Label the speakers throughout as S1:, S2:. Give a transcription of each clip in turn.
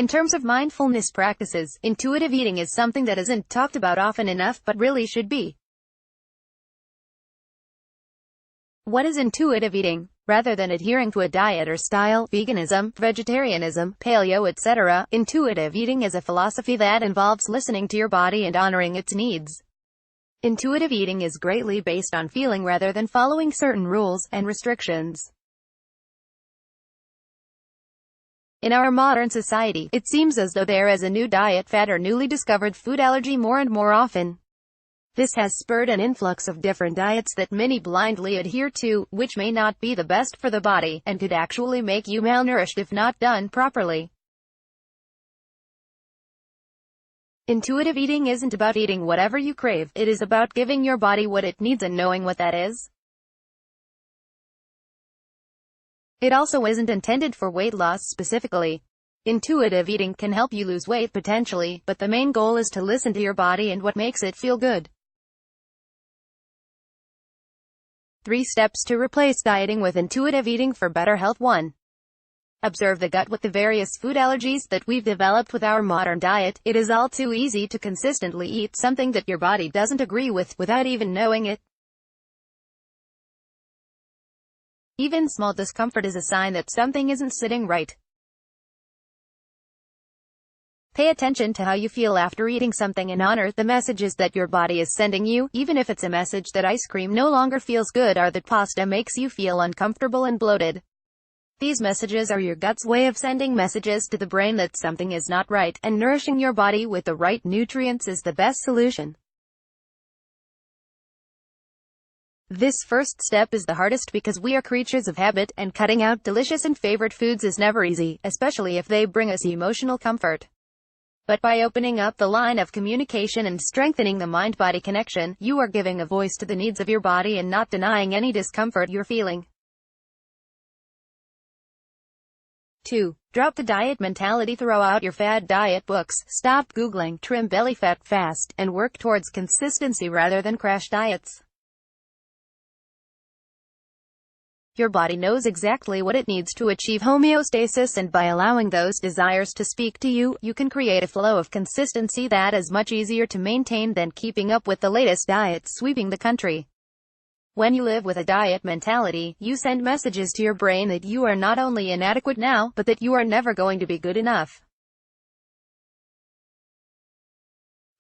S1: In terms of mindfulness practices, intuitive eating is something that isn't talked about often enough but really should be. What is intuitive eating? Rather than adhering to a diet or style, veganism, vegetarianism, paleo, etc., intuitive eating is a philosophy that involves listening to your body and honoring its needs. Intuitive eating is greatly based on feeling rather than following certain rules and restrictions. In our modern society, it seems as though there is a new diet fad or newly discovered food allergy more and more often. This has spurred an influx of different diets that many blindly adhere to, which may not be the best for the body, and could actually make you malnourished if not done properly. Intuitive eating isn't about eating whatever you crave, it is about giving your body what it needs and knowing what that is. It also isn't intended for weight loss specifically. Intuitive eating can help you lose weight potentially, but the main goal is to listen to your body and what makes it feel good. 3 steps to replace dieting with intuitive eating for better health. 1. Observe the gut. With the various food allergies that we've developed with our modern diet, it is all too easy to consistently eat something that your body doesn't agree with, without even knowing it. Even small discomfort is a sign that something isn't sitting right. Pay attention to how you feel after eating something and honor the messages that your body is sending you, even if it's a message that ice cream no longer feels good or that pasta makes you feel uncomfortable and bloated. These messages are your gut's way of sending messages to the brain that something is not right, and nourishing your body with the right nutrients is the best solution. This first step is the hardest because we are creatures of habit, and cutting out delicious and favorite foods is never easy, especially if they bring us emotional comfort. But by opening up the line of communication and strengthening the mind-body connection, you are giving a voice to the needs of your body and not denying any discomfort you're feeling. 2. Drop the diet mentality. Throw out your fad diet books, stop Googling trim belly fat fast, and work towards consistency rather than crash diets. Your body knows exactly what it needs to achieve homeostasis, and by allowing those desires to speak to you, you can create a flow of consistency that is much easier to maintain than keeping up with the latest diets sweeping the country. When you live with a diet mentality, you send messages to your brain that you are not only inadequate now, but that you are never going to be good enough.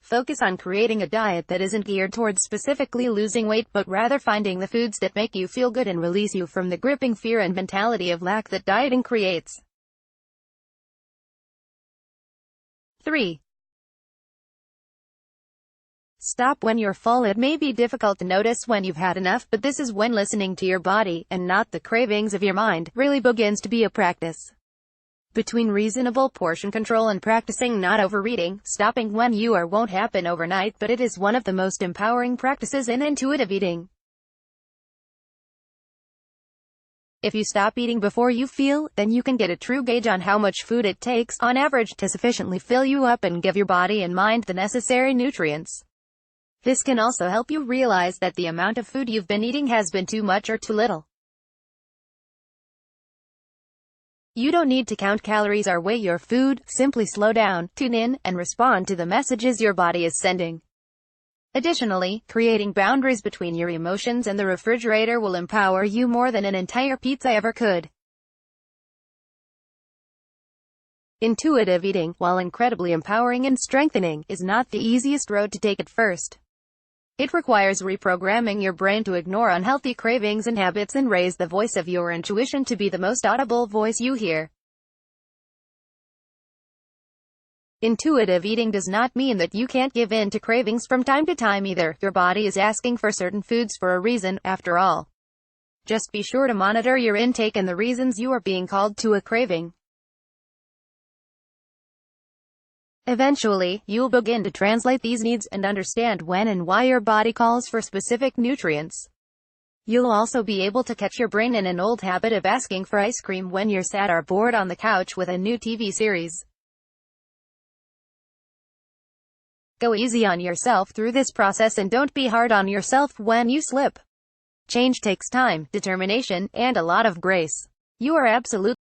S1: Focus on creating a diet that isn't geared towards specifically losing weight, but rather finding the foods that make you feel good and release you from the gripping fear and mentality of lack that dieting creates. 3. Stop when you're full. It may be difficult to notice when you've had enough, but this is when listening to your body, and not the cravings of your mind, really begins to be a practice. Between reasonable portion control and practicing not overeating, stopping when you are won't happen overnight, but it is one of the most empowering practices in intuitive eating. If you stop eating before you feel, then you can get a true gauge on how much food it takes, on average, to sufficiently fill you up and give your body and mind the necessary nutrients. This can also help you realize that the amount of food you've been eating has been too much or too little. You don't need to count calories or weigh your food, simply slow down, tune in, and respond to the messages your body is sending. Additionally, creating boundaries between your emotions and the refrigerator will empower you more than an entire pizza ever could. Intuitive eating, while incredibly empowering and strengthening, is not the easiest road to take at first. It requires reprogramming your brain to ignore unhealthy cravings and habits and raise the voice of your intuition to be the most audible voice you hear. Intuitive eating does not mean that you can't give in to cravings from time to time either. Your body is asking for certain foods for a reason, after all. Just be sure to monitor your intake and the reasons you are being called to a craving. Eventually, you'll begin to translate these needs and understand when and why your body calls for specific nutrients. You'll also be able to catch your brain in an old habit of asking for ice cream when you're sad or bored on the couch with a new TV series. Go easy on yourself through this process and don't be hard on yourself when you slip. Change takes time, determination, and a lot of grace. You are absolutely